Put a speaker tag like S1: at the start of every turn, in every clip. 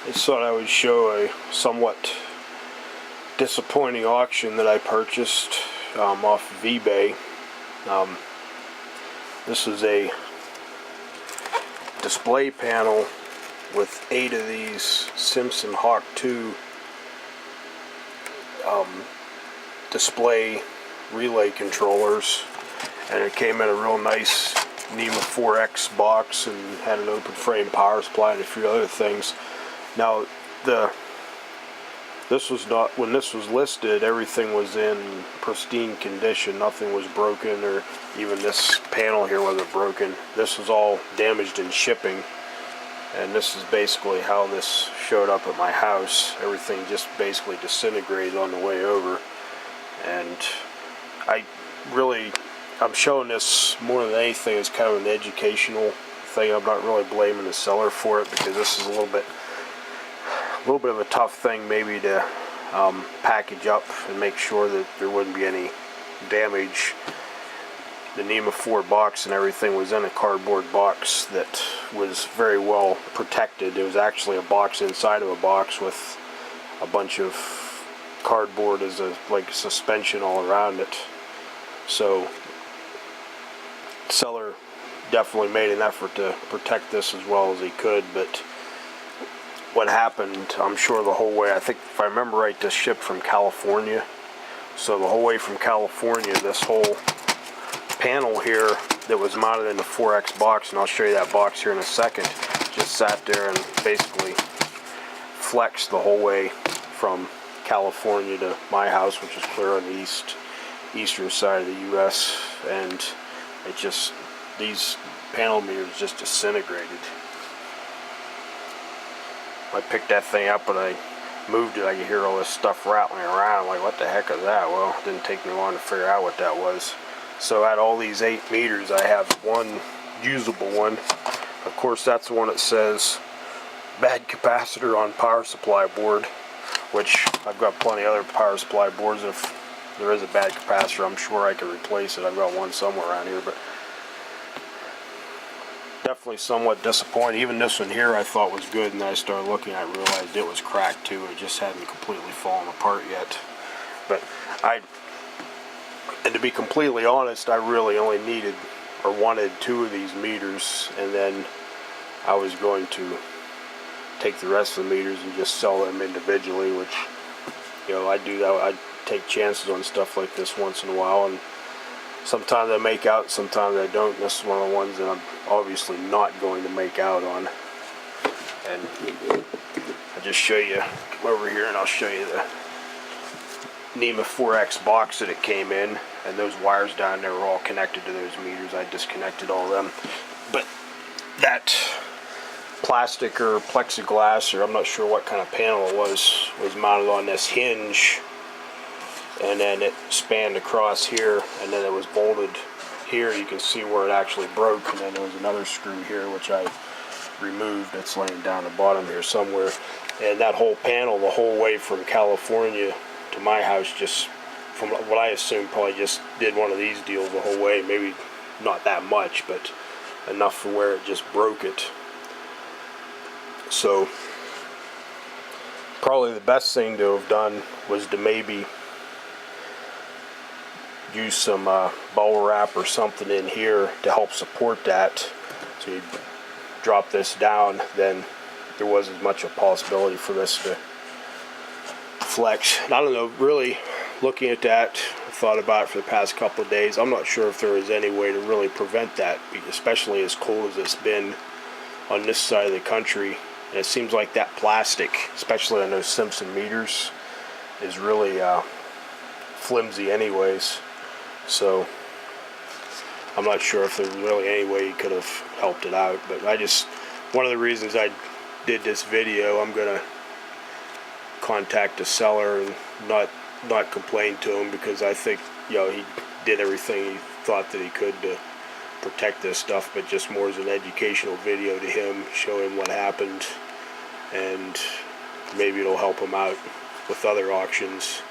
S1: Just thought I would show a somewhat disappointing auction that I purchased off of eBay. This is a display panel with 8 of these Simpson Hawk 2 display relay controllers, and it came in a real nice NEMA 4X box and had an open frame power supply and a few other things. Now, this was not, when this was listed, everything was in pristine condition. Nothing was broken, or even this panel here wasn't broken. This was all damaged in shipping, and this is basically how this showed up at my house. Everything just basically disintegrated on the way over, and I'm showing this more than anything as kind of an educational thing. I'm not really blaming the seller for it, because this is a little bit of a tough thing maybe to package up and make sure that there wouldn't be any damage. The NEMA 4 box and everything was in a cardboard box that was very well protected. It was actually a box inside of a box with a bunch of cardboard as like suspension all around it. So the seller definitely made an effort to protect this as well as he could, but what happened, I'm sure the whole way, I think if I remember right, this shipped from California. So the whole way from California, this whole panel here that was mounted in the 4X box, and I'll show you that box here in a second, just sat there and basically flexed the whole way from California to my house, which is clear on the eastern side of the US, and it just, these panel meters just disintegrated. I picked that thing up and I moved it, I could hear all this stuff rattling around. I'm like, what the heck is that? Well, it didn't take me long to figure out what that was. So out of all these 8 meters, I have one usable one. Of course, that's the one that says bad capacitor on power supply board, which I've got plenty of other power supply boards. If there is a bad capacitor, I'm sure I could replace it. I've got one somewhere around here, but definitely somewhat disappointed. Even this one here I thought was good, and then I started looking, I realized it was cracked too. It just hadn't completely fallen apart yet. But and to be completely honest, I really only needed or wanted 2 of these meters, and then I was going to take the rest of the meters and just sell them individually, which, you know, I do that. I take chances on stuff like this once in a while, and sometimes I make out, sometimes I don't. This is one of the ones that I'm obviously not going to make out on. And I'll just show you, come over here and I'll show you the NEMA 4X box that it came in, and those wires down there were all connected to those meters. I disconnected all of them. But that plastic or plexiglass, or I'm not sure what kind of panel it was mounted on this hinge, and then it spanned across here, and then it was bolted here. You can see where it actually broke, and then there was another screw here which I removed. It's laying down the bottom here somewhere. And that whole panel, the whole way from California to my house, just from what I assume, probably just did one of these deals the whole way. Maybe not that much, but enough for where it just broke it. So probably the best thing to have done was to maybe use some bubble wrap or something in here to help support that. So you drop this down, then there wasn't much of a possibility for this to flex. And I don't know, really looking at that, I thought about it for the past couple of days. I'm not sure if there is any way to really prevent that, especially as cold as it's been on this side of the country. And it seems like that plastic, especially on those Simpson meters, is really flimsy anyways. So I'm not sure if there's really any way you could have helped it out. But one of the reasons I did this video, I'm gonna contact the seller and not complain to him, because I think, you know, he did everything he thought that he could to protect this stuff, but just more as an educational video to him, show him what happened, and maybe it'll help him out with other auctions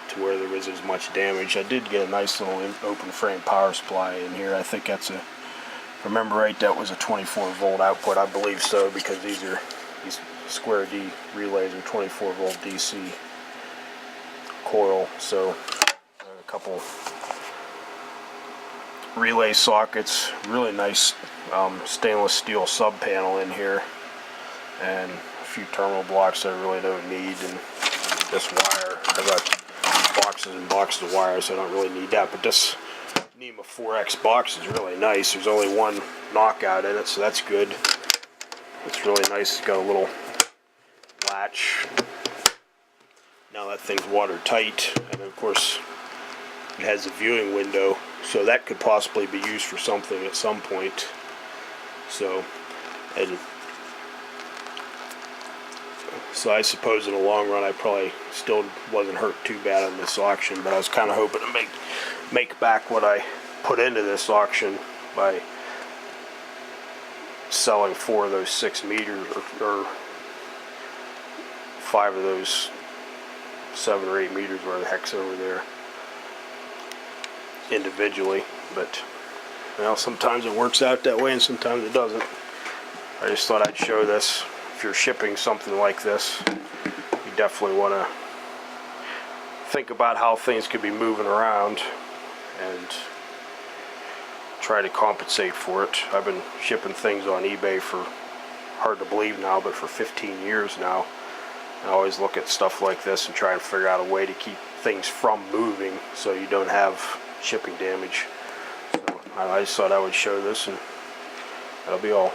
S1: to where there isn't as much damage. I did get a nice little open frame power supply in here. I think that's if I remember right, that was a 24 volt output. I believe so, because these are These Square D relays are 24 volt DC coil, so a couple relay sockets, really nice stainless steel sub panel in here, and a few terminal blocks I really don't need, and this wire, I've got boxes and boxes of wire, so I don't really need that, but this NEMA 4X box is really nice. There's only one knockout in it, so that's good. It's really nice. It's got a little latch. Now that thing's watertight, and of course it has a viewing window, so that could possibly be used for something at some point. So, so I suppose in the long run I probably still wasn't hurt too bad on this auction, but I was kind of hoping to make back what I put into this auction by selling 4 of those 6 meters, or 5 of those 7 or 8 meters, where the heck's over there, individually. But well, sometimes it works out that way and sometimes it doesn't. I just thought I'd show this. If you're shipping something like this, you definitely want to think about how things could be moving around and try to compensate for it. I've been shipping things on eBay for, hard to believe now, but for 15 years now. I always look at stuff like this and try and figure out a way to keep things from moving so you don't have shipping damage. So I just thought I would show this, and that'll be all.